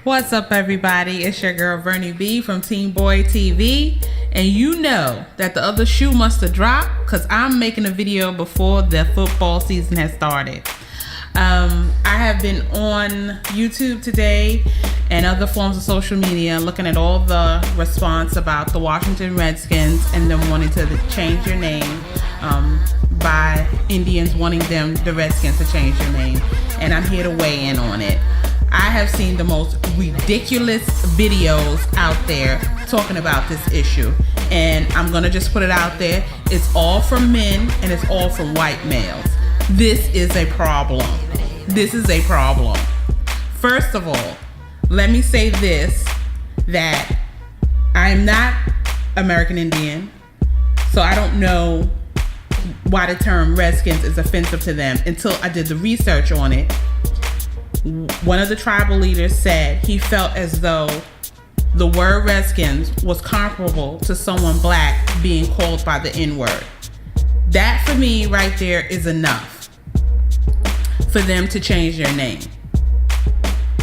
What's up, everybody? It's your girl Vernie B from TeamBoydTV, and you know that the other shoe must have dropped because I'm making a video before the football season has started. I have been on YouTube today and other forms of social media looking at all the response about the Washington Redskins and them wanting to change their name by Indians wanting the Redskins to change their name, and I'm here to weigh in on it. I have seen the most ridiculous videos out there talking about this issue, and I'm gonna just put it out there. It's all from men and it's all from white males. This is a problem. This is a problem. First of all, let me say this, that I'm not American Indian, so I don't know why the term Redskins is offensive to them until I did the research on it. One of the tribal leaders said he felt as though the word Redskins was comparable to someone black being called by the N-word. That for me right there is enough for them to change their name.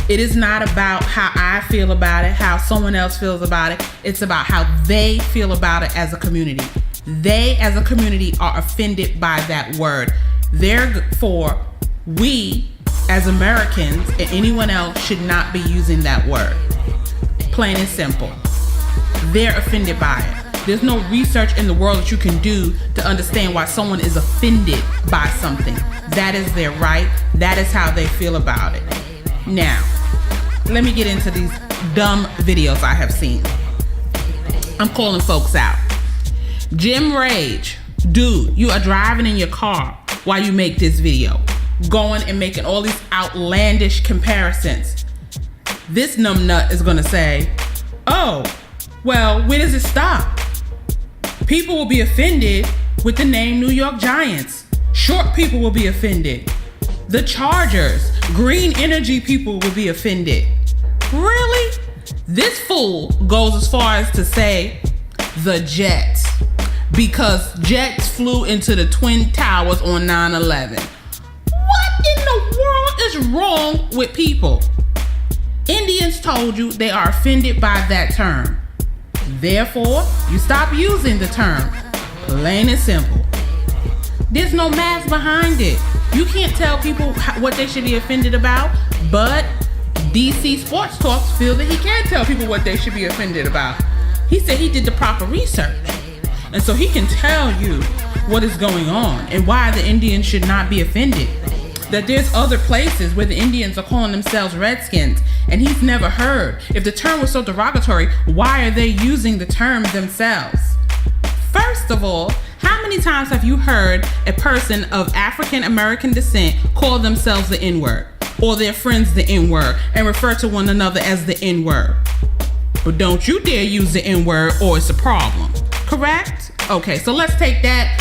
It is not about how I feel about it, how someone else feels about it. It's about how they feel about it as a community. They as a community are offended by that word. Therefore, we as Americans and anyone else should not be using that word. Plain and simple. They're offended by it. There's no research in the world that you can do to understand why someone is offended by something. That is their right. That is how they feel about it. Now, let me get into these dumb videos I have seen. I'm calling folks out. Jim Rage, dude, you are driving in your car while you make this video, going and making all these outlandish comparisons. This numbnut is gonna say, oh, well, where does it stop? People will be offended with the name New York Giants. Short people will be offended. The Chargers, green energy people will be offended. Really? This fool goes as far as to say the Jets, because Jets flew into the Twin Towers on 9/11. What in the world is wrong with people? Indians told you they are offended by that term. Therefore, you stop using the term. Plain and simple. There's no math behind it. You can't tell people what they should be offended about, but DC Sports Talks feel that he can tell people what they should be offended about. He said he did the proper research, and so he can tell you what is going on and why the Indians should not be offended. That there's other places where the Indians are calling themselves Redskins, and he's never heard. If the term was so derogatory, why are they using the term themselves? First of all, how many times have you heard a person of African American descent call themselves the N-word, or their friends the N-word, and refer to one another as the N-word? But don't you dare use the N-word or it's a problem. Correct? Okay, so let's take that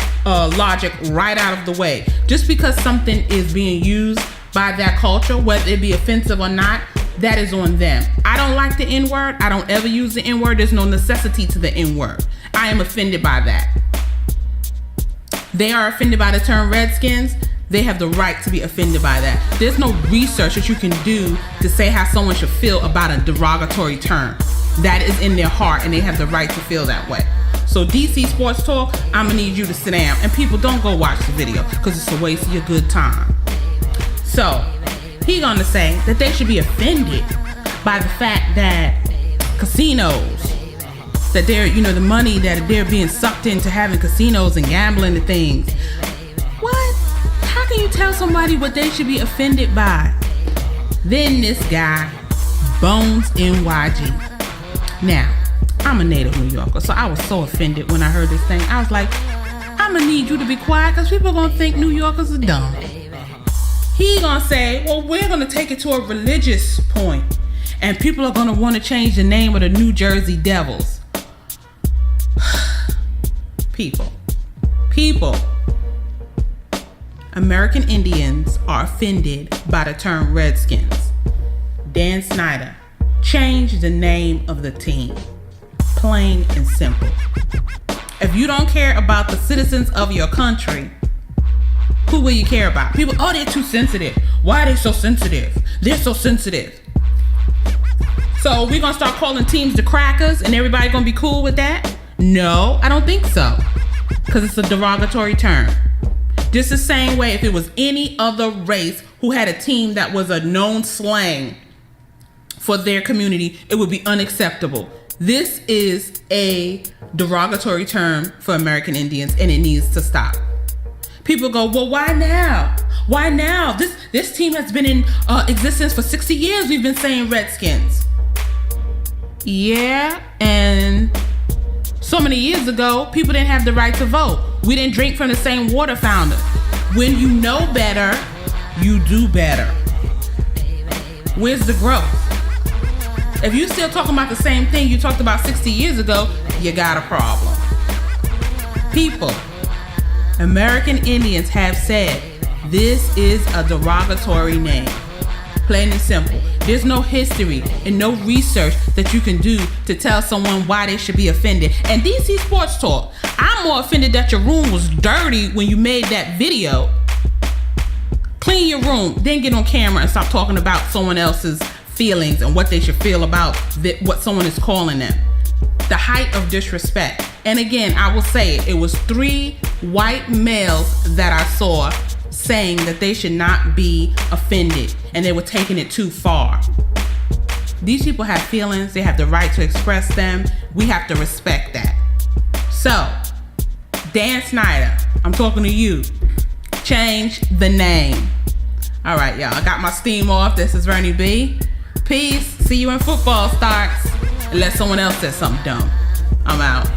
logic right out of the way. Just because something is being used by that culture, whether it be offensive or not, that is on them. I don't like the N-word. I don't ever use the N-word. There's no necessity to the N-word. I am offended by that. They are offended by the term Redskins. They have the right to be offended by that. There's no research that you can do to say how someone should feel about a derogatory term. That is in their heart, and they have the right to feel that way. So DC Sports Talk, I'm gonna need you to sit down, and people, don't go watch the video because it's a waste of your good time. So he gonna say that they should be offended by the fact that casinos, that they're, the money that they're being sucked into having casinos and gambling and things. What? How can you tell somebody what they should be offended by? Then this guy, Bones NYG. Now, I'm a native New Yorker, so I was so offended when I heard this thing. I was like, I'm gonna need you to be quiet because people are gonna think New Yorkers are dumb. He gonna say, well, we're gonna take it to a religious point, and people are gonna want to change the name of the New Jersey Devils. People. American Indians are offended by the term Redskins. Dan Snyder, change the name of the team. Plain and simple. If you don't care about the citizens of your country, who will you care about? People, oh, they're too sensitive. Why are they so sensitive? They're so sensitive. So we're gonna start calling teams the crackers and everybody gonna be cool with that? No, I don't think so. Because it's a derogatory term. Just the same way if it was any other race who had a team that was a known slang for their community, it would be unacceptable. This is a derogatory term for American Indians and it needs to stop. People go, well, why now? Why now? This team has been in existence for 60 years. We've been saying Redskins. Yeah, and so many years ago, people didn't have the right to vote. We didn't drink from the same water fountain. When you know better, you do better. Where's the growth? If you still talking about the same thing you talked about 60 years ago, you got a problem. People, American Indians have said this is a derogatory name. Plain and simple. There's no history and no research that you can do to tell someone why they should be offended. And DC Sports Talk, I'm more offended that your room was dirty when you made that video. Clean your room, then get on camera and stop talking about someone else's feelings and what they should feel about what someone is calling them. The height of disrespect. And again, I will say it was 3 white males that I saw saying that they should not be offended and they were taking it too far. These people have feelings, they have the right to express them. We have to respect that. So, Dan Snyder, I'm talking to you. Change the name. All right, y'all, I got my steam off. This is Vernie B. Peace. See you when football starts. Unless someone else says something dumb. I'm out.